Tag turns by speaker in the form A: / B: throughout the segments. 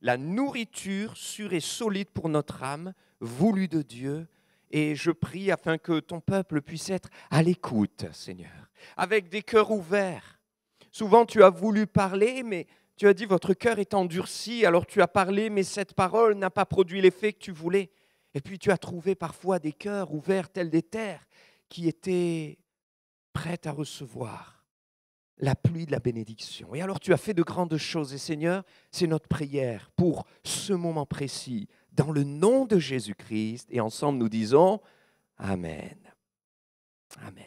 A: la nourriture sûre et solide pour notre âme, voulue de Dieu. Et je prie afin que ton peuple puisse être à l'écoute, Seigneur, avec des cœurs ouverts. Souvent, tu as voulu parler, mais tu as dit votre cœur est endurci, alors tu as parlé, mais cette parole n'a pas produit l'effet que tu voulais. Et puis tu as trouvé parfois des cœurs ouverts tels des terres qui étaient prêts à recevoir la pluie de la bénédiction. Et alors tu as fait de grandes choses. Et Seigneur, c'est notre prière pour ce moment précis, dans le nom de Jésus-Christ. Et ensemble nous disons Amen. Amen.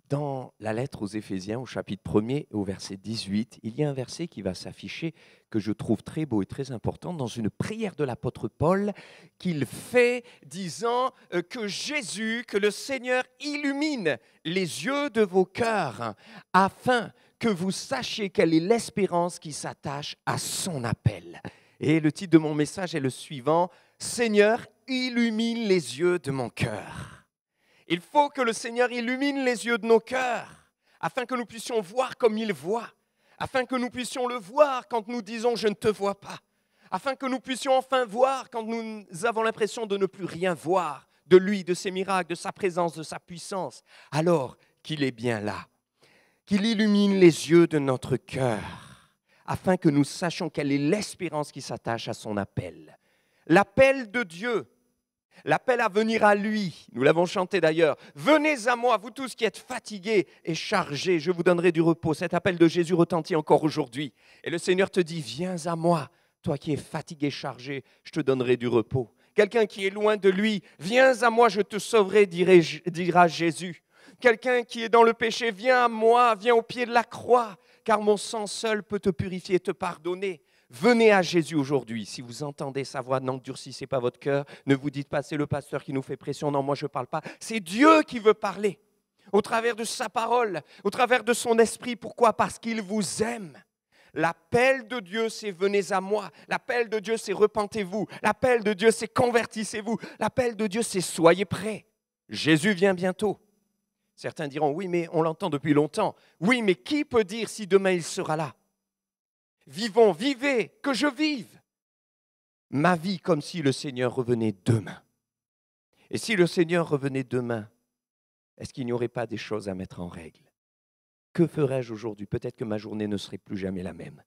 A: Dans la lettre aux Éphésiens, au chapitre 1er, au verset 18, il y a un verset qui va s'afficher que je trouve très beau et très important dans une prière de l'apôtre Paul qu'il fait disant que Jésus, que le Seigneur illumine les yeux de vos cœurs afin que vous sachiez quelle est l'espérance qui s'attache à son appel. Et le titre de mon message est le suivant, Seigneur, illumine les yeux de mon cœur. Il faut que le Seigneur illumine les yeux de nos cœurs, afin que nous puissions voir comme il voit, afin que nous puissions le voir quand nous disons « je ne te vois pas », afin que nous puissions enfin voir quand nous avons l'impression de ne plus rien voir de lui, de ses miracles, de sa présence, de sa puissance, alors qu'il est bien là, qu'il illumine les yeux de notre cœur, afin que nous sachions quelle est l'espérance qui s'attache à son appel. L'appel de Dieu, l'appel à venir à lui, nous l'avons chanté d'ailleurs. Venez à moi, vous tous qui êtes fatigués et chargés, je vous donnerai du repos. Cet appel de Jésus retentit encore aujourd'hui. Et le Seigneur te dit, viens à moi, toi qui es fatigué, chargé, je te donnerai du repos. Quelqu'un qui est loin de lui, viens à moi, je te sauverai, dira Jésus. Quelqu'un qui est dans le péché, viens à moi, viens au pied de la croix, car mon sang seul peut te purifier et te pardonner. Venez à Jésus aujourd'hui. Si vous entendez sa voix, n'endurcissez pas votre cœur. Ne vous dites pas, c'est le pasteur qui nous fait pression. Non, moi je ne parle pas. C'est Dieu qui veut parler au travers de sa parole, au travers de son esprit. Pourquoi ? Parce qu'il vous aime. L'appel de Dieu, c'est venez à moi. L'appel de Dieu, c'est repentez-vous. L'appel de Dieu, c'est convertissez-vous. L'appel de Dieu, c'est soyez prêts. Jésus vient bientôt. Certains diront, oui, mais on l'entend depuis longtemps. Oui, mais qui peut dire si demain il sera là ? Vivons, vivez, que je vive ma vie comme si le Seigneur revenait demain. Et si le Seigneur revenait demain, est-ce qu'il n'y aurait pas des choses à mettre en règle ? Que ferais-je aujourd'hui ? Peut-être que ma journée ne serait plus jamais la même.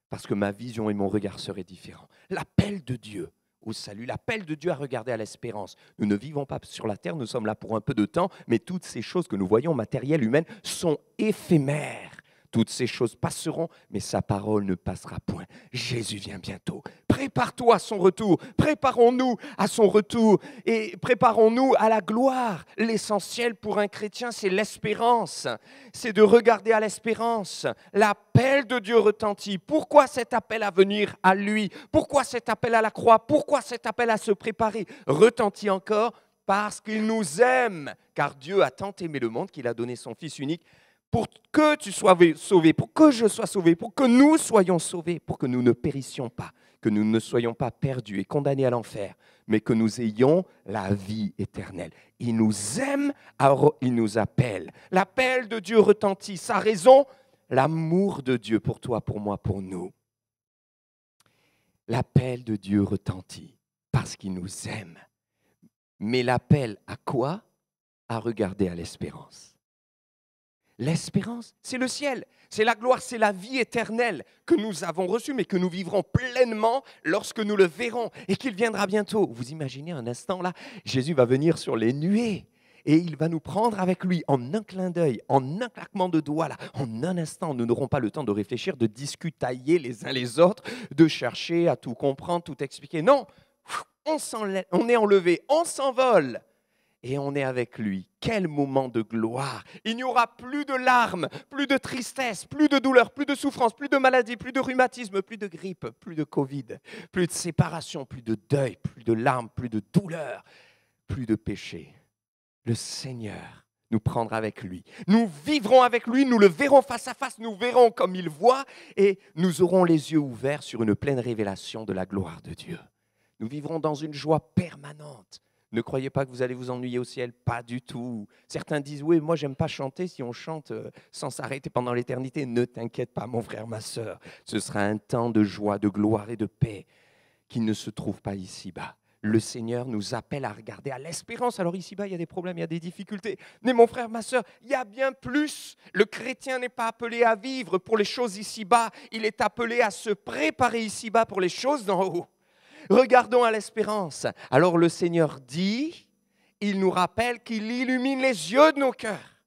A: Parce que ma vision et mon regard seraient différents. L'appel de Dieu au salut, l'appel de Dieu à regarder à l'espérance. Nous ne vivons pas sur la terre, nous sommes là pour un peu de temps, mais toutes ces choses que nous voyons matérielles, humaines, sont éphémères. Toutes ces choses passeront, mais sa parole ne passera point. Jésus vient bientôt. Prépare-toi à son retour. Préparons-nous à son retour et préparons-nous à la gloire. L'essentiel pour un chrétien, c'est l'espérance. C'est de regarder à l'espérance. L'appel de Dieu retentit. Pourquoi cet appel à venir à lui ? Pourquoi cet appel à la croix ? Pourquoi cet appel à se préparer retentit encore ? Parce qu'il nous aime. Car Dieu a tant aimé le monde qu'il a donné son Fils unique pour que tu sois sauvé, pour que je sois sauvé, pour que nous soyons sauvés, pour que nous ne périssions pas, que nous ne soyons pas perdus et condamnés à l'enfer, mais que nous ayons la vie éternelle. Il nous aime, alors il nous appelle. L'appel de Dieu retentit. Sa raison, l'amour de Dieu pour toi, pour moi, pour nous. L'appel de Dieu retentit parce qu'il nous aime. Mais l'appel à quoi ? À regarder à l'espérance. L'espérance, c'est le ciel, c'est la gloire, c'est la vie éternelle que nous avons reçue, mais que nous vivrons pleinement lorsque nous le verrons et qu'il viendra bientôt. Vous imaginez un instant là, Jésus va venir sur les nuées et il va nous prendre avec lui en un clin d'œil, en un claquement de doigts là, en un instant. Nous n'aurons pas le temps de réfléchir, de discutailler les uns les autres, de chercher à tout comprendre, tout expliquer. Non, on est enlevé, on s'envole. Et on est avec lui. Quel moment de gloire! Il n'y aura plus de larmes, plus de tristesse, plus de douleur, plus de souffrance, plus de maladie, plus de rhumatisme, plus de grippe, plus de Covid, plus de séparation, plus de deuil, plus de larmes, plus de douleur, plus de péché. Le Seigneur nous prendra avec lui. Nous vivrons avec lui, nous le verrons face à face, nous verrons comme il voit et nous aurons les yeux ouverts sur une pleine révélation de la gloire de Dieu. Nous vivrons dans une joie permanente. Ne croyez pas que vous allez vous ennuyer au ciel, pas du tout. Certains disent, oui, moi j'aime pas chanter, si on chante sans s'arrêter pendant l'éternité. Ne t'inquiète pas, mon frère, ma sœur. Ce sera un temps de joie, de gloire et de paix qui ne se trouve pas ici-bas. Le Seigneur nous appelle à regarder à l'espérance. Alors ici-bas, il y a des problèmes, il y a des difficultés. Mais mon frère, ma sœur, il y a bien plus. Le chrétien n'est pas appelé à vivre pour les choses ici-bas. Il est appelé à se préparer ici-bas pour les choses d'en haut. Regardons à l'espérance. Alors le Seigneur dit, il nous rappelle qu'il illumine les yeux de nos cœurs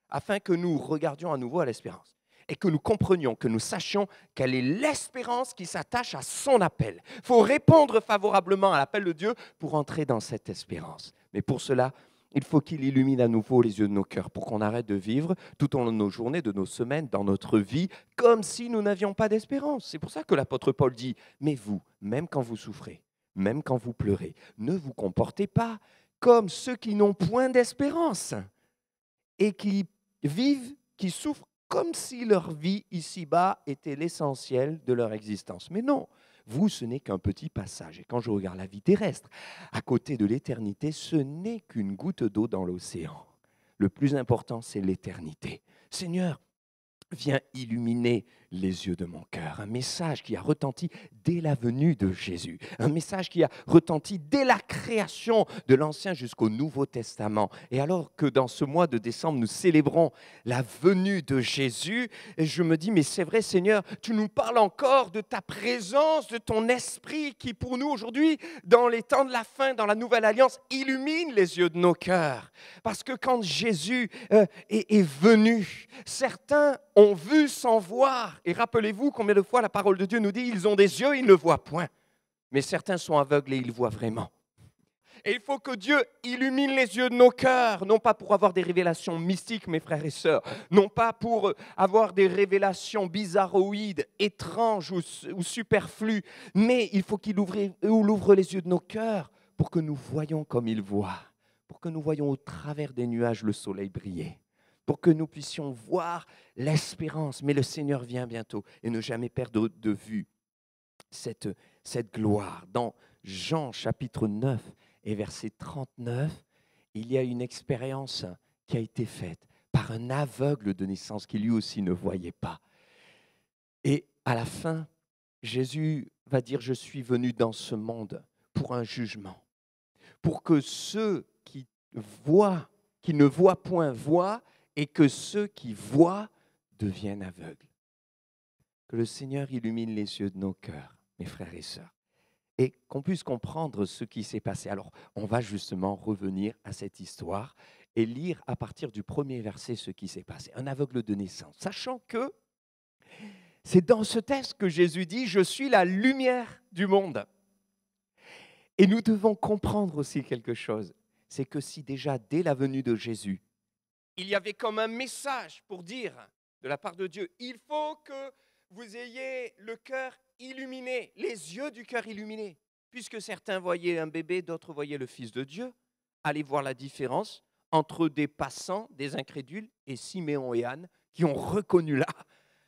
A: afin que nous regardions à nouveau à l'espérance et que nous comprenions, que nous sachions quelle est l'espérance qui s'attache à son appel. Il faut répondre favorablement à l'appel de Dieu pour entrer dans cette espérance. Mais pour cela, il faut qu'il illumine à nouveau les yeux de nos cœurs pour qu'on arrête de vivre tout au long de nos journées, de nos semaines, dans notre vie, comme si nous n'avions pas d'espérance. C'est pour ça que l'apôtre Paul dit, mais vous, même quand vous souffrez, même quand vous pleurez, ne vous comportez pas comme ceux qui n'ont point d'espérance et qui vivent, qui souffrent comme si leur vie ici-bas était l'essentiel de leur existence. Mais non, vous, ce n'est qu'un petit passage. Et quand je regarde la vie terrestre, à côté de l'éternité, ce n'est qu'une goutte d'eau dans l'océan. Le plus important, c'est l'éternité. Seigneur, viens illuminer les yeux de mon cœur. Un message qui a retenti dès la venue de Jésus. Un message qui a retenti dès la création de l'Ancien jusqu'au Nouveau Testament. Et alors que dans ce mois de décembre, nous célébrons la venue de Jésus, je me dis, mais c'est vrai Seigneur, tu nous parles encore de ta présence, de ton esprit qui pour nous aujourd'hui, dans les temps de la fin, dans la nouvelle alliance, illumine les yeux de nos cœurs. Parce que quand Jésus est venu, certains ont vu sans voir. Et rappelez-vous combien de fois la parole de Dieu nous dit, ils ont des yeux, ils ne voient point. Mais certains sont aveugles et ils voient vraiment. Et il faut que Dieu illumine les yeux de nos cœurs, non pas pour avoir des révélations mystiques, mes frères et sœurs, non pas pour avoir des révélations bizarroïdes, étranges ou superflues, mais il faut qu'il ouvre les yeux de nos cœurs pour que nous voyions comme il voit, pour que nous voyions au travers des nuages le soleil briller, pour que nous puissions voir l'espérance. Mais le Seigneur vient bientôt et ne jamais perdre de vue cette gloire. Dans Jean chapitre 9 et verset 39, il y a une expérience qui a été faite par un aveugle de naissance qui lui aussi ne voyait pas. Et à la fin, Jésus va dire, je suis venu dans ce monde pour un jugement, pour que ceux qui ne voient point voient, et que ceux qui voient deviennent aveugles. Que le Seigneur illumine les yeux de nos cœurs, mes frères et sœurs, et qu'on puisse comprendre ce qui s'est passé. Alors, on va justement revenir à cette histoire et lire à partir du premier verset ce qui s'est passé. Un aveugle de naissance, sachant que c'est dans ce texte que Jésus dit « Je suis la lumière du monde ». Et nous devons comprendre aussi quelque chose, c'est que si déjà dès la venue de Jésus, il y avait comme un message pour dire de la part de Dieu, il faut que vous ayez le cœur illuminé, les yeux du cœur illuminés. Puisque certains voyaient un bébé, d'autres voyaient le Fils de Dieu. Allez voir la différence entre des passants, des incrédules, et Siméon et Anne, qui ont reconnu là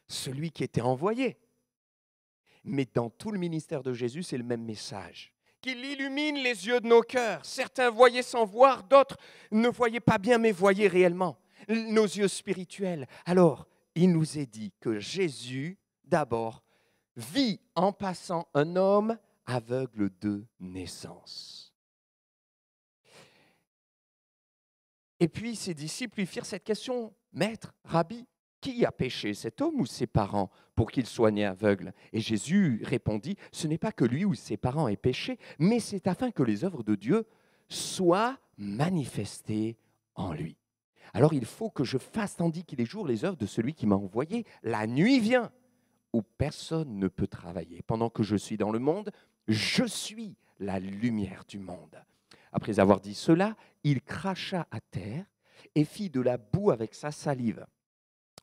A: celui qui était envoyé. Mais dans tout le ministère de Jésus, c'est le même message. Qu'il illumine les yeux de nos cœurs. Certains voyaient sans voir, d'autres ne voyaient pas bien, mais voyaient réellement. Nos yeux spirituels. Alors, il nous est dit que Jésus, d'abord, vit en passant un homme aveugle de naissance. Et puis, ses disciples lui firent cette question, « Maître, Rabbi, qui a péché, cet homme ou ses parents, pour qu'il soit né aveugle ?» Et Jésus répondit, « Ce n'est pas que lui ou ses parents aient péché, mais c'est afin que les œuvres de Dieu soient manifestées en lui. Alors il faut que je fasse, tandis qu'il est jour, les œuvres de celui qui m'a envoyé. La nuit vient, où personne ne peut travailler. Pendant que je suis dans le monde, je suis la lumière du monde. » Après avoir dit cela, il cracha à terre et fit de la boue avec sa salive.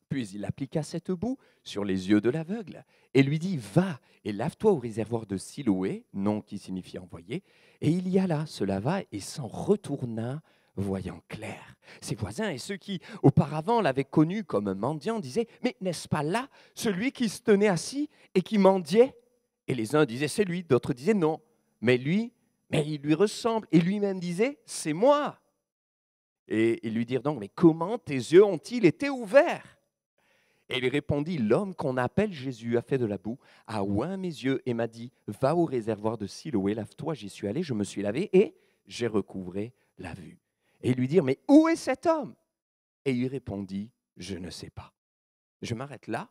A: Puis il appliqua cette boue sur les yeux de l'aveugle et lui dit, « Va et lave-toi au réservoir de Siloé, nom qui signifie envoyé. » Et il y alla, se lava et s'en retourna, voyant clair. Ses voisins et ceux qui auparavant l'avaient connu comme un mendiant disaient, « Mais n'est-ce pas là celui qui se tenait assis et qui mendiait ?» Et les uns disaient, « C'est lui », d'autres disaient, « Non, mais lui, mais il lui ressemble. Et lui-même disait, c'est moi. Et ils lui dirent donc, mais comment tes yeux ont-ils été ouverts? Et il répondit, l'homme qu'on appelle Jésus a fait de la boue, a oint mes yeux et m'a dit, va au réservoir de Siloé, lave-toi. J'y suis allé, je me suis lavé et j'ai recouvré la vue. Et ils lui dirent, mais où est cet homme? Et il répondit, je ne sais pas. Je m'arrête là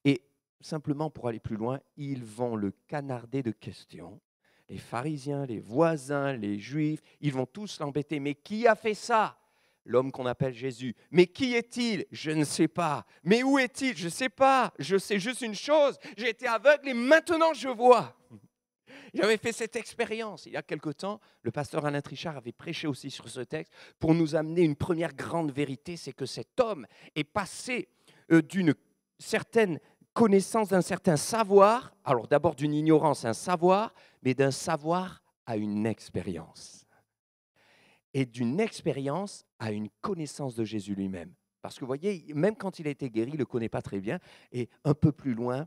A: et simplement pour aller plus loin, ils vont le canarder de questions. Les pharisiens, les voisins, les juifs, ils vont tous l'embêter. Mais qui a fait ça? L'homme qu'on appelle Jésus. Mais qui est-il? Je ne sais pas. Mais où est-il? Je ne sais pas. Je sais juste une chose. J'ai été aveugle et maintenant je vois. J'avais fait cette expérience il y a quelque temps. Le pasteur Alain Trichard avait prêché aussi sur ce texte pour nous amener une première grande vérité, c'est que cet homme est passé d'une certaine connaissance, d'un certain savoir, alors d'abord d'une ignorance à un savoir, mais d'un savoir à une expérience. Et d'une expérience à une connaissance de Jésus lui-même. Parce que vous voyez, même quand il a été guéri, il ne le connaît pas très bien. Et un peu plus loin,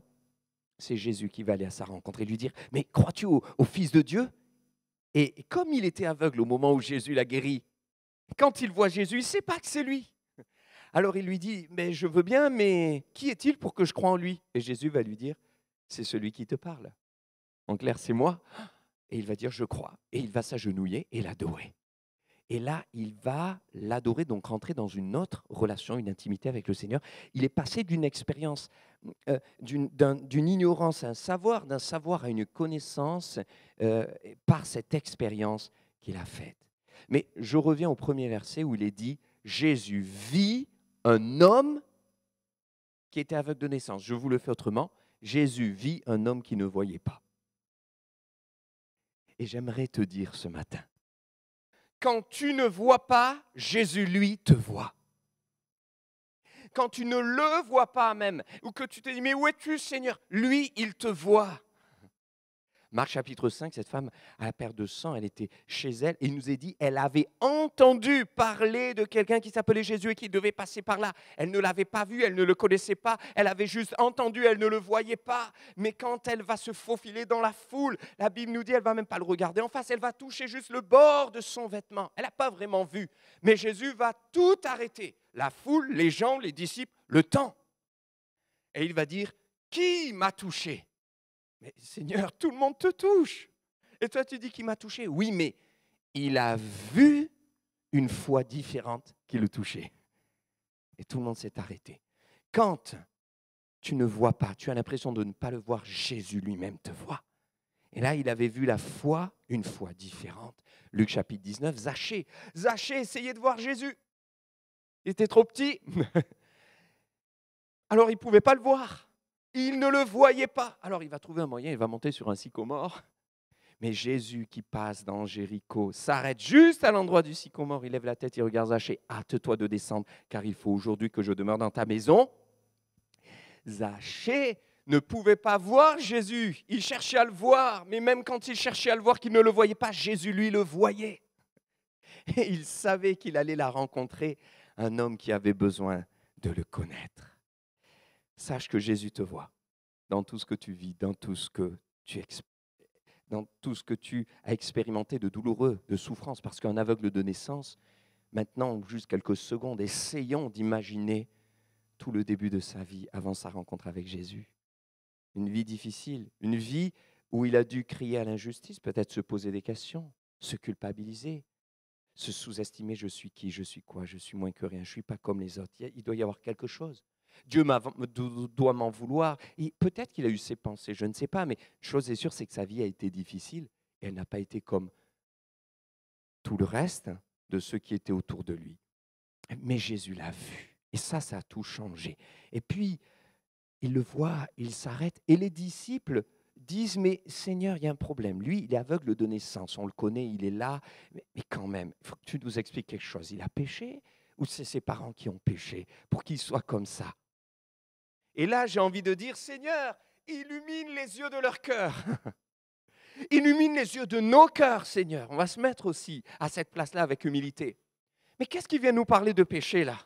A: c'est Jésus qui va aller à sa rencontre et lui dire, mais crois-tu au Fils de Dieu? Et comme il était aveugle au moment où Jésus l'a guéri, quand il voit Jésus, il ne sait pas que c'est lui. Alors il lui dit, mais je veux bien, mais qui est-il pour que je croie en lui? Et Jésus va lui dire, c'est celui qui te parle. En clair, c'est moi. Et il va dire, je crois. Et il va s'agenouiller et l'adorer. Et là, il va l'adorer, donc rentrer dans une autre relation, une intimité avec le Seigneur. Il est passé d'une expérience, d'une ignorance à un savoir, d'un savoir à une connaissance par cette expérience qu'il a faite. Mais je reviens au premier verset où il est dit, Jésus vit un homme qui était aveugle de naissance. Je vous le fais autrement. Jésus vit un homme qui ne voyait pas. Et j'aimerais te dire ce matin, quand tu ne vois pas, Jésus, lui, te voit. Quand tu ne le vois pas même, ou que tu te dis, mais où es-tu, Seigneur? Lui, il te voit. Marc chapitre 5, cette femme à la perte de sang, elle était chez elle, et il nous est dit, elle avait entendu parler de quelqu'un qui s'appelait Jésus et qui devait passer par là. Elle ne l'avait pas vu, elle ne le connaissait pas, elle avait juste entendu, elle ne le voyait pas. Mais quand elle va se faufiler dans la foule, la Bible nous dit, elle ne va même pas le regarder en face, elle va toucher juste le bord de son vêtement. Elle n'a pas vraiment vu, mais Jésus va tout arrêter. La foule, les gens, les disciples, le temps. Et il va dire, qui m'a touché? Mais Seigneur, tout le monde te touche. Et toi, tu dis qu'il m'a touché. Oui, mais il a vu une foi différente qui le touchait. Et tout le monde s'est arrêté. Quand tu ne vois pas, tu as l'impression de ne pas le voir, Jésus lui-même te voit. Et là, il avait vu la foi, une foi différente. Luc chapitre 19, Zachée essayait de voir Jésus. Il était trop petit. Alors, il ne pouvait pas le voir. Il ne le voyait pas. Alors il va trouver un moyen, il va monter sur un sycomore. Mais Jésus qui passe dans Jéricho s'arrête juste à l'endroit du sycomore. Il lève la tête, il regarde Zachée. Hâte-toi de descendre, car il faut aujourd'hui que je demeure dans ta maison. Zachée ne pouvait pas voir Jésus. Il cherchait à le voir, mais même quand il cherchait à le voir, qu'il ne le voyait pas, Jésus, lui, le voyait. Et il savait qu'il allait la rencontrer, un homme qui avait besoin de le connaître. Sache que Jésus te voit dans tout ce que tu vis, dans tout ce que tu as expérimenté de douloureux, de souffrance, parce qu'un aveugle de naissance, maintenant, juste quelques secondes, essayons d'imaginer tout le début de sa vie avant sa rencontre avec Jésus. Une vie difficile, une vie où il a dû crier à l'injustice, peut-être se poser des questions, se culpabiliser, se sous-estimer, je suis qui, je suis quoi, je suis moins que rien, je ne suis pas comme les autres. Il doit y avoir quelque chose. Dieu doit m'en vouloir. Et peut-être qu'il a eu ses pensées, je ne sais pas, mais chose est sûre, c'est que sa vie a été difficile et elle n'a pas été comme tout le reste de ceux qui étaient autour de lui. Mais Jésus l'a vu et ça a tout changé. Et puis, il le voit, il s'arrête et les disciples disent, mais Seigneur, il y a un problème. Lui, il est aveugle de naissance, on le connaît, il est là, mais quand même, il faut que tu nous expliques quelque chose. Il a péché ou c'est ses parents qui ont péché pour qu'il soit comme ça? Et là, j'ai envie de dire, Seigneur, illumine les yeux de leur cœur. Illumine les yeux de nos cœurs, Seigneur. On va se mettre aussi à cette place-là avec humilité. Mais qu'est-ce qui vient nous parler de péché là?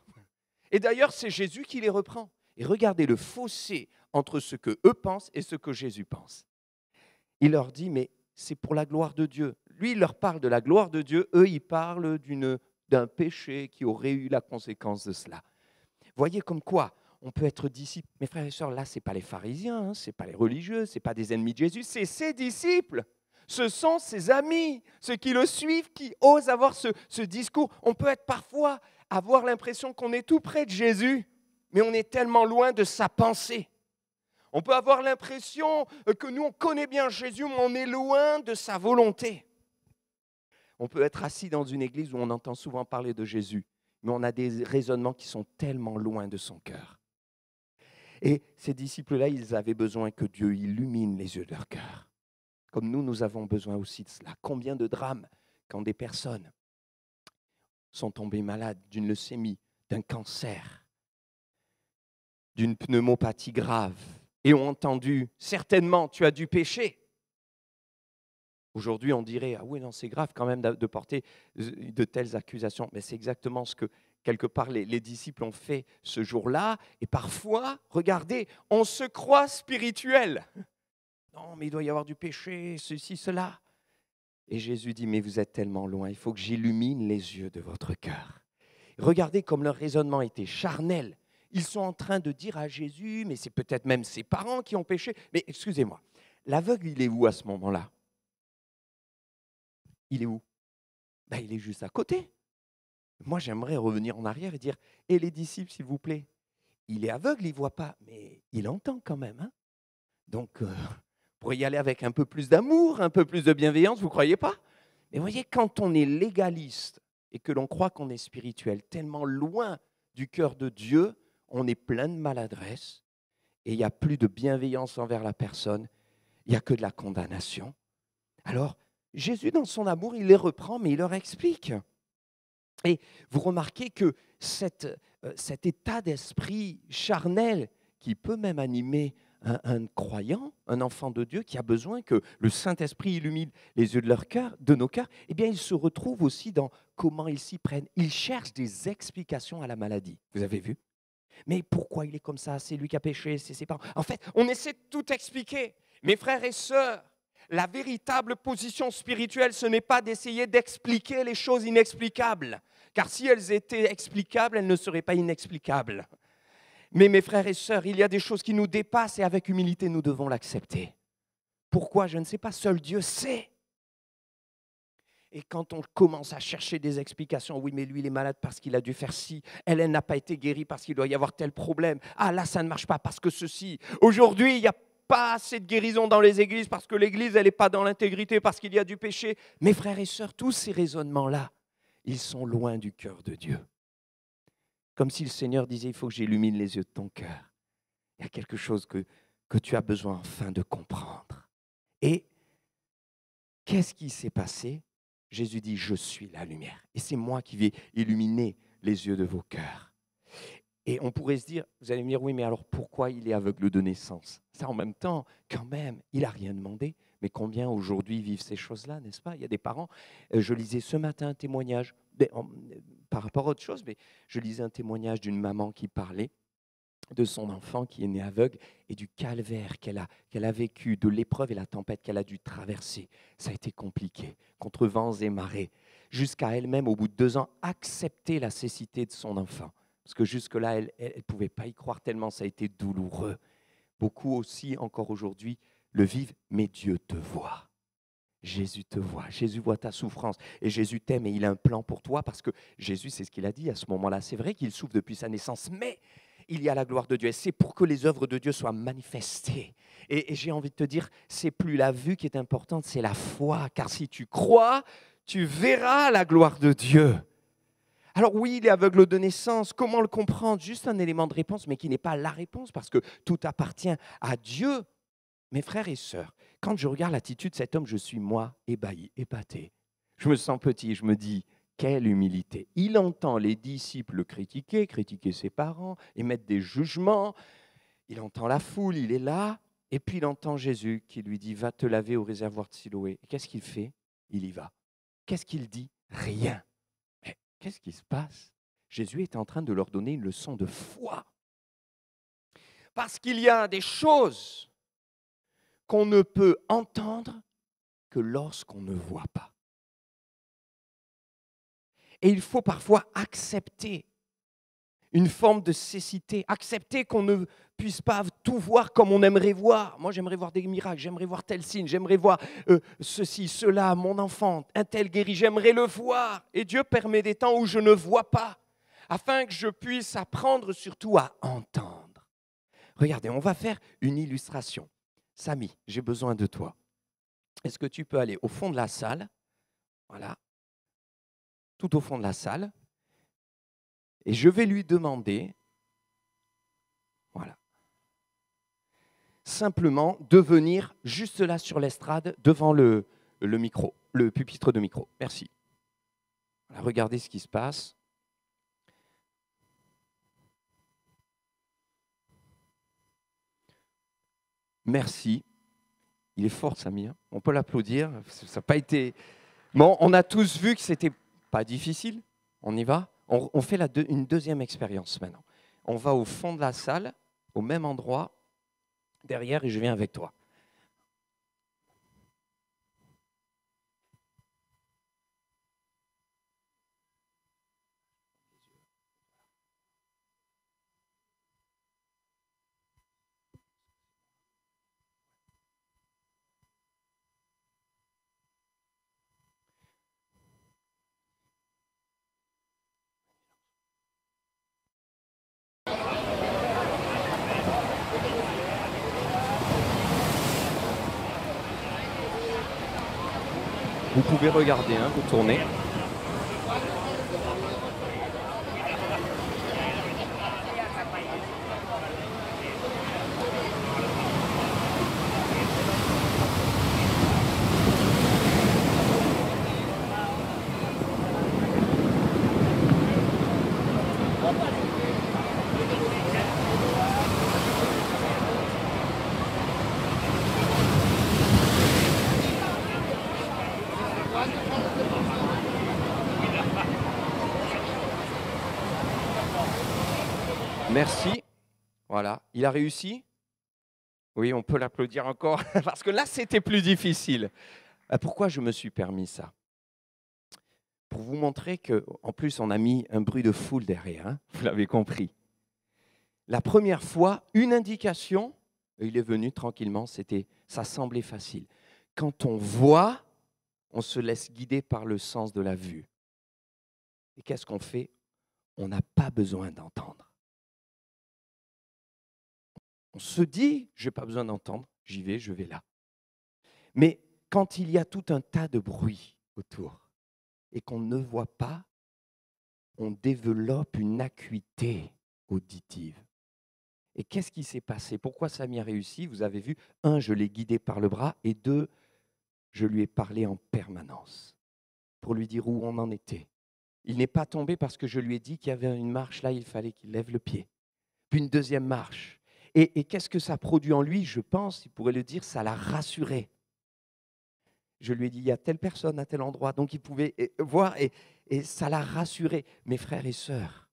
A: Et d'ailleurs, c'est Jésus qui les reprend. Et regardez le fossé entre ce que eux pensent et ce que Jésus pense. Il leur dit, mais c'est pour la gloire de Dieu. Lui, il leur parle de la gloire de Dieu. Eux, ils parlent d'un péché qui aurait eu la conséquence de cela. Voyez comme quoi on peut être disciple. Mes frères et sœurs, là, ce n'est pas les pharisiens, hein, ce n'est pas les religieux, ce n'est pas des ennemis de Jésus, c'est ses disciples. Ce sont ses amis, ceux qui le suivent, qui osent avoir ce discours. On peut parfois avoir l'impression qu'on est tout près de Jésus, mais on est tellement loin de sa pensée. On peut avoir l'impression que nous, on connaît bien Jésus, mais on est loin de sa volonté. On peut être assis dans une église où on entend souvent parler de Jésus, mais on a des raisonnements qui sont tellement loin de son cœur. Et ces disciples-là, ils avaient besoin que Dieu illumine les yeux de leur cœur. Comme nous avons besoin aussi de cela. Combien de drames quand des personnes sont tombées malades d'une leucémie, d'un cancer, d'une pneumopathie grave, et ont entendu « certainement, tu as dû pécher ». Aujourd'hui, on dirait « ah oui, non, c'est grave quand même de porter de telles accusations ». Mais c'est exactement ce que, quelque part, les disciples ont fait ce jour-là. Et parfois, regardez, on se croit spirituel. Non, mais il doit y avoir du péché, ceci, cela. Et Jésus dit « mais vous êtes tellement loin, il faut que j'illumine les yeux de votre cœur ». Regardez comme leur raisonnement était charnel. Ils sont en train de dire à Jésus, mais c'est peut-être même ses parents qui ont péché. Mais excusez-moi, l'aveugle, il est où à ce moment-là? Il est où? Il est juste à côté. Moi, j'aimerais revenir en arrière et dire, et les disciples, s'il vous plaît, il est aveugle, il ne voit pas, mais il entend quand même. Hein. Donc, vous pourriez y aller avec un peu plus d'amour, un peu plus de bienveillance, vous ne croyez pas? Mais voyez, quand on est légaliste et que l'on croit qu'on est spirituel, tellement loin du cœur de Dieu, on est plein de maladresse et il n'y a plus de bienveillance envers la personne, il n'y a que de la condamnation. Alors, Jésus, dans son amour, il les reprend, mais il leur explique. Et vous remarquez que cet état d'esprit charnel qui peut même animer un croyant, un enfant de Dieu qui a besoin que le Saint-Esprit illumine les yeux de nos cœurs, eh bien, il se retrouve aussi dans comment ils s'y prennent. Ils cherchent des explications à la maladie. Vous avez vu? Mais pourquoi il est comme ça? C'est lui qui a péché, c'est ses parents. En fait, on essaie de tout expliquer. Mes frères et sœurs, la véritable position spirituelle, ce n'est pas d'essayer d'expliquer les choses inexplicables. Car si elles étaient explicables, elles ne seraient pas inexplicables. Mais mes frères et sœurs, il y a des choses qui nous dépassent et avec humilité, nous devons l'accepter. Pourquoi? Je ne sais pas, seul Dieu sait. Et quand on commence à chercher des explications, oui, mais lui, il est malade parce qu'il a dû faire ci, elle n'a pas été guérie parce qu'il doit y avoir tel problème, ah là, ça ne marche pas parce que ceci. Aujourd'hui, il n'y a pas assez de guérison dans les églises parce que l'église, elle n'est pas dans l'intégrité, parce qu'il y a du péché. Mes frères et sœurs, tous ces raisonnements-là, ils sont loin du cœur de Dieu. Comme si le Seigneur disait, il faut que j'illumine les yeux de ton cœur. Il y a quelque chose que tu as besoin enfin de comprendre. Et qu'est-ce qui s'est passé? Jésus dit, je suis la lumière. Et c'est moi qui vais illuminer les yeux de vos cœurs. Et on pourrait se dire, vous allez me dire, oui, mais alors pourquoi il est aveugle de naissance? Ça, en même temps, quand même, il n'a rien demandé. Mais combien aujourd'hui vivent ces choses-là, n'est-ce pas? Il y a des parents, je lisais ce matin un témoignage, par rapport à autre chose, mais je lisais un témoignage d'une maman qui parlait de son enfant qui est né aveugle et du calvaire qu'elle a vécu, de l'épreuve et la tempête qu'elle a dû traverser. Ça a été compliqué, contre vents et marées, jusqu'à elle-même, au bout de 2 ans, accepter la cécité de son enfant. Parce que jusque-là, elle ne pouvait pas y croire tellement ça a été douloureux. Beaucoup aussi, encore aujourd'hui, le vivent, mais Dieu te voit. Jésus te voit, Jésus voit ta souffrance et Jésus t'aime et il a un plan pour toi parce que Jésus, c'est ce qu'il a dit à ce moment-là. C'est vrai qu'il souffre depuis sa naissance, mais il y a la gloire de Dieu et c'est pour que les œuvres de Dieu soient manifestées. Et j'ai envie de te dire, c'est plus la vue qui est importante, c'est la foi. Car si tu crois, tu verras la gloire de Dieu. Alors oui, il est aveugle de naissance. Comment le comprendre? Juste un élément de réponse, mais qui n'est pas la réponse parce que tout appartient à Dieu. Mes frères et sœurs, quand je regarde l'attitude de cet homme, je suis moi ébahi, épaté. Je me sens petit, je me dis, quelle humilité. Il entend les disciples le critiquer ses parents, émettre des jugements. Il entend la foule, il est là. Et puis il entend Jésus qui lui dit, va te laver au réservoir de Siloé. Et qu'est-ce qu'il fait? Il y va. Qu'est-ce qu'il dit? Rien. Mais qu'est-ce qui se passe? Jésus est en train de leur donner une leçon de foi. Parce qu'il y a des choses qu'on ne peut entendre que lorsqu'on ne voit pas. Et il faut parfois accepter une forme de cécité, accepter qu'on ne puisse pas tout voir comme on aimerait voir. Moi, j'aimerais voir des miracles, j'aimerais voir tel signe, j'aimerais voir ceci, cela, mon enfant, un tel guéri, j'aimerais le voir. Et Dieu permet des temps où je ne vois pas, afin que je puisse apprendre surtout à entendre. Regardez, on va faire une illustration. Samy, j'ai besoin de toi. Est-ce que tu peux aller au fond de la salle? Voilà, tout au fond de la salle. Et je vais lui demander, voilà, simplement de venir juste là sur l'estrade, devant le micro, le pupitre de micro. Merci. Voilà, regardez ce qui se passe. Merci. Il est fort, Samir. On peut l'applaudir. Ça n'a pas été... Bon, on a tous vu que ce n'était pas difficile. On y va. On fait une deuxième expérience maintenant. On va au fond de la salle, au même endroit, derrière, et je viens avec toi. Vous pouvez regarder, hein, vous tournez. Merci. Voilà. Il a réussi? Oui, on peut l'applaudir encore, parce que là, c'était plus difficile. Pourquoi je me suis permis ça? Pour vous montrer qu'en plus, on a mis un bruit de foule derrière, hein, vous l'avez compris. La première fois, une indication, il est venu tranquillement, ça semblait facile. Quand on voit, on se laisse guider par le sens de la vue. Et qu'est-ce qu'on fait? On n'a pas besoin d'entendre. On se dit, je n'ai pas besoin d'entendre, j'y vais, je vais là. Mais quand il y a tout un tas de bruit autour et qu'on ne voit pas, on développe une acuité auditive. Et qu'est-ce qui s'est passé? Pourquoi Samy a réussi? Vous avez vu, 1, je l'ai guidé par le bras, et 2, je lui ai parlé en permanence pour lui dire où on en était. Il n'est pas tombé parce que je lui ai dit qu'il y avait une marche là, il fallait qu'il lève le pied. Puis une deuxième marche. Et qu'est-ce que ça produit en lui? Je pense, il pourrait le dire, ça l'a rassuré. Je lui ai dit, il y a telle personne à tel endroit, donc il pouvait voir, et ça l'a rassuré. Mes frères et sœurs,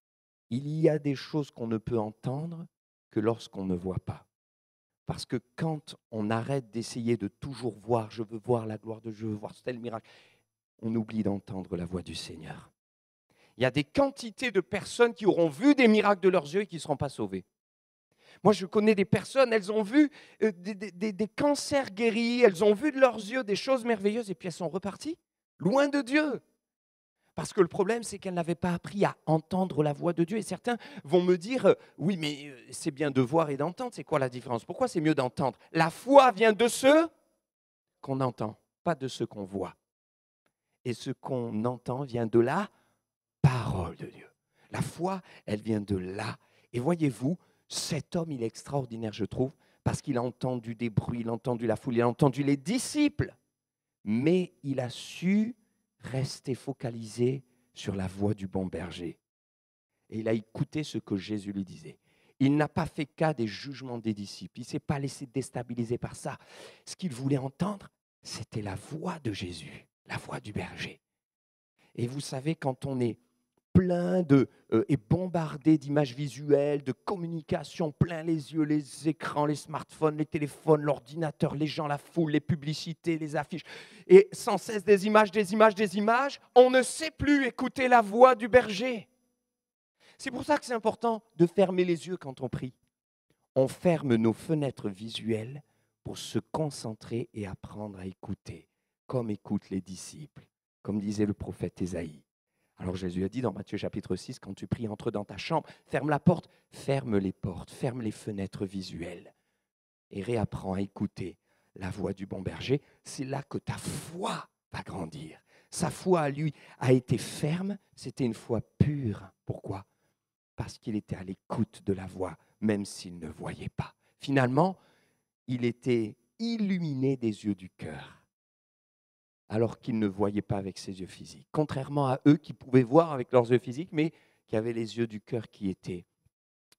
A: il y a des choses qu'on ne peut entendre que lorsqu'on ne voit pas. Parce que quand on arrête d'essayer de toujours voir, je veux voir la gloire de Dieu, je veux voir tel miracle, on oublie d'entendre la voix du Seigneur. Il y a des quantités de personnes qui auront vu des miracles de leurs yeux et qui ne seront pas sauvées. Moi, je connais des personnes, elles ont vu des cancers guéris, elles ont vu de leurs yeux des choses merveilleuses et puis elles sont reparties, loin de Dieu. Parce que le problème, c'est qu'elles n'avaient pas appris à entendre la voix de Dieu. Et certains vont me dire, oui, mais c'est bien de voir et d'entendre. C'est quoi la différence? Pourquoi c'est mieux d'entendre? La foi vient de ce qu'on entend, pas de ce qu'on voit. Et ce qu'on entend vient de la parole de Dieu. La foi, elle vient de là. Et voyez-vous, cet homme, il est extraordinaire, je trouve, parce qu'il a entendu des bruits, il a entendu la foule, il a entendu les disciples. Mais il a su rester focalisé sur la voix du bon berger. Et il a écouté ce que Jésus lui disait. Il n'a pas fait cas des jugements des disciples. Il ne s'est pas laissé déstabiliser par ça. Ce qu'il voulait entendre, c'était la voix de Jésus, la voix du berger. Et vous savez, quand on est plein et bombardé d'images visuelles, de communication, plein les yeux, les écrans, les smartphones, les téléphones, l'ordinateur, les gens, la foule, les publicités, les affiches, et sans cesse des images, des images, des images, on ne sait plus écouter la voix du berger. C'est pour ça que c'est important de fermer les yeux quand on prie. On ferme nos fenêtres visuelles pour se concentrer et apprendre à écouter, comme écoutent les disciples, comme disait le prophète Ésaïe. Alors Jésus a dit dans Matthieu chapitre 6, quand tu pries, entre dans ta chambre, ferme la porte, ferme les portes, ferme les fenêtres visuelles et réapprends à écouter la voix du bon berger. C'est là que ta foi va grandir. Sa foi à lui a été ferme, c'était une foi pure. Pourquoi ? Parce qu'il était à l'écoute de la voix, même s'il ne voyait pas. Finalement, il était illuminé des yeux du cœur, alors qu'il ne voyait pas avec ses yeux physiques. Contrairement à eux qui pouvaient voir avec leurs yeux physiques, mais qui avaient les yeux du cœur qui étaient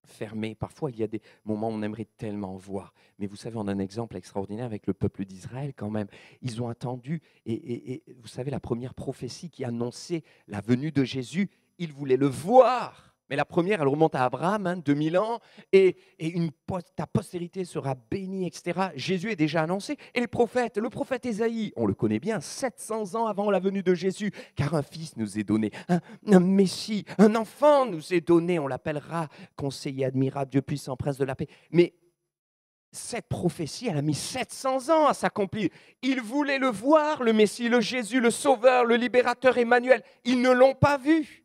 A: fermés. Parfois, il y a des moments où on aimerait tellement voir. Mais vous savez, on a un exemple extraordinaire avec le peuple d'Israël quand même. Ils ont attendu, et vous savez, la première prophétie qui annonçait la venue de Jésus, ils voulaient le voir. Mais la première, elle remonte à Abraham, 2000 ans, et ta postérité sera bénie, etc. Jésus est déjà annoncé. Et le prophète Ésaïe, on le connaît bien, 700 ans avant la venue de Jésus, car un fils nous est donné, un Messie, un enfant nous est donné, on l'appellera conseiller admirable, Dieu puissant, prince de la paix. Mais cette prophétie, elle a mis 700 ans à s'accomplir. Ils voulaient le voir, le Messie, le Jésus, le Sauveur, le Libérateur Emmanuel. Ils ne l'ont pas vu.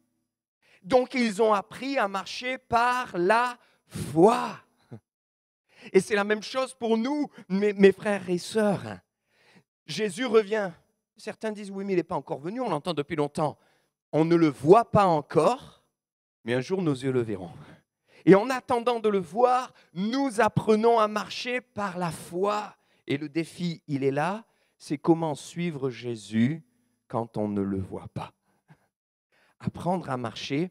A: Donc, ils ont appris à marcher par la foi. Et c'est la même chose pour nous, mes frères et sœurs. Jésus revient. Certains disent, oui, mais il n'est pas encore venu, on l'entend depuis longtemps. On ne le voit pas encore, mais un jour, nos yeux le verront. Et en attendant de le voir, nous apprenons à marcher par la foi. Et le défi, il est là, c'est comment suivre Jésus quand on ne le voit pas. Apprendre à marcher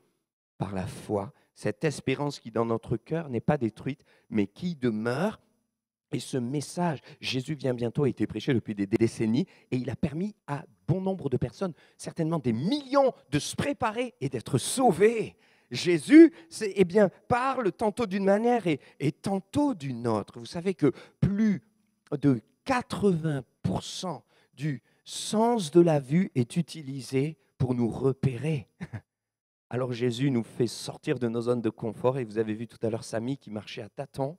A: par la foi, cette espérance qui dans notre cœur n'est pas détruite, mais qui demeure. Et ce message, Jésus vient bientôt, a été prêché depuis des décennies, et il a permis à bon nombre de personnes, certainement des millions, de se préparer et d'être sauvés. Jésus parle tantôt d'une manière et tantôt d'une autre. Vous savez que plus de 80% du sens de la vue est utilisé pour nous repérer. Alors Jésus nous fait sortir de nos zones de confort, et vous avez vu tout à l'heure Samy qui marchait à tâtons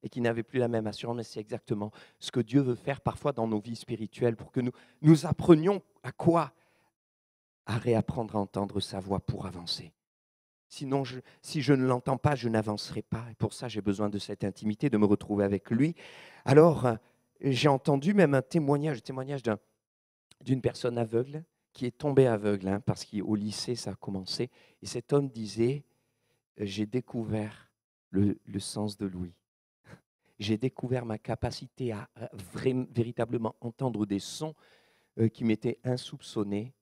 A: et qui n'avait plus la même assurance, mais c'est exactement ce que Dieu veut faire parfois dans nos vies spirituelles pour que nous apprenions à quoi ? À réapprendre à entendre sa voix pour avancer. Sinon, si je ne l'entends pas, je n'avancerai pas. Et pour ça, j'ai besoin de cette intimité, de me retrouver avec lui. Alors, j'ai entendu même un témoignage d'une personne aveugle qui est tombée aveugle, parce qu'au lycée, ça a commencé. Et cet homme disait, j'ai découvert le sens de l'ouïe. J'ai découvert ma capacité à véritablement entendre des sons qui m'étaient insoupçonnés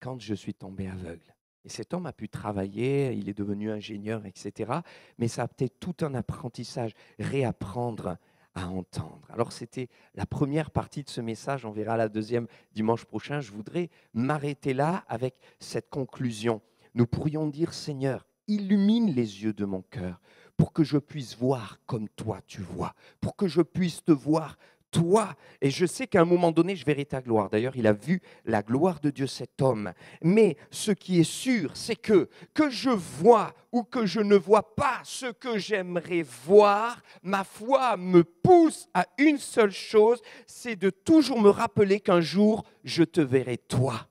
A: quand je suis tombé aveugle. Et cet homme a pu travailler, il est devenu ingénieur, etc. Mais ça a peut-être tout un apprentissage, réapprendre à entendre. Alors c'était la première partie de ce message, on verra la deuxième dimanche prochain. Je voudrais m'arrêter là avec cette conclusion. Nous pourrions dire, Seigneur, illumine les yeux de mon cœur pour que je puisse voir comme toi tu vois, pour que je puisse te voir toi. Et je sais qu'à un moment donné, je verrai ta gloire. D'ailleurs, il a vu la gloire de Dieu, cet homme. Mais ce qui est sûr, c'est que je vois ou que je ne vois pas ce que j'aimerais voir, ma foi me pousse à une seule chose, c'est de toujours me rappeler qu'un jour, je te verrai toi.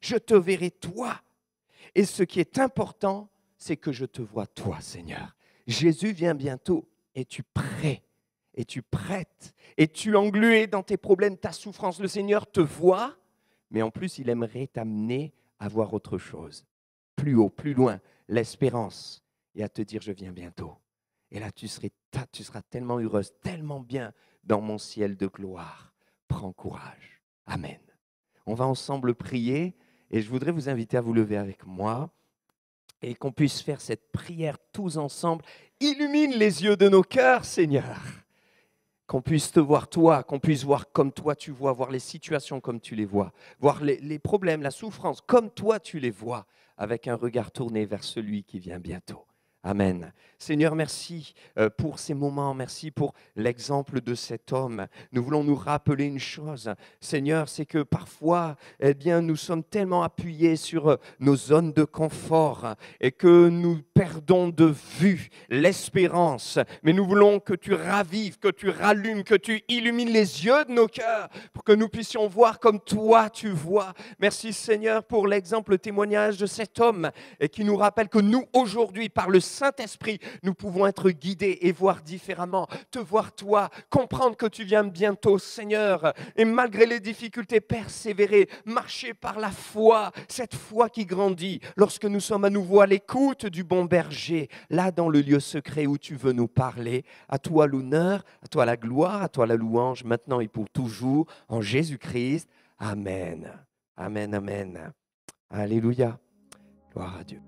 A: Je te verrai toi. Et ce qui est important, c'est que je te vois toi, Seigneur. Jésus vient bientôt. Es-tu prêt ? Es-tu prête? Es-tu englué dans tes problèmes, ta souffrance? Le Seigneur te voit, mais en plus, il aimerait t'amener à voir autre chose. Plus haut, plus loin, l'espérance, et à te dire, je viens bientôt. Et là, tu seras tellement heureuse, tellement bien dans mon ciel de gloire. Prends courage. Amen. On va ensemble prier, et je voudrais vous inviter à vous lever avec moi, et qu'on puisse faire cette prière tous ensemble. Illumine les yeux de nos cœurs, Seigneur. qu'on puisse te voir toi, qu'on puisse voir comme toi tu vois, voir les situations comme tu les vois, voir les problèmes, la souffrance comme toi tu les vois, avec un regard tourné vers celui qui vient bientôt. Amen. Seigneur, merci pour ces moments, merci pour l'exemple de cet homme. Nous voulons nous rappeler une chose, Seigneur, c'est que parfois, eh bien, nous sommes tellement appuyés sur nos zones de confort et que nous perdons de vue l'espérance. Mais nous voulons que tu ravives, que tu rallumes, que tu illumines les yeux de nos cœurs pour que nous puissions voir comme toi tu vois. Merci Seigneur pour l'exemple, le témoignage de cet homme et qui nous rappelle que nous, aujourd'hui, par le Saint-Esprit, nous pouvons être guidés et voir différemment, te voir toi, comprendre que tu viens bientôt, Seigneur, et malgré les difficultés, persévérer, marcher par la foi, cette foi qui grandit lorsque nous sommes à nouveau à l'écoute du bon berger, là dans le lieu secret où tu veux nous parler. À toi l'honneur, à toi la gloire, à toi la louange, maintenant et pour toujours, en Jésus-Christ. Amen. Amen, amen. Alléluia. Gloire à Dieu.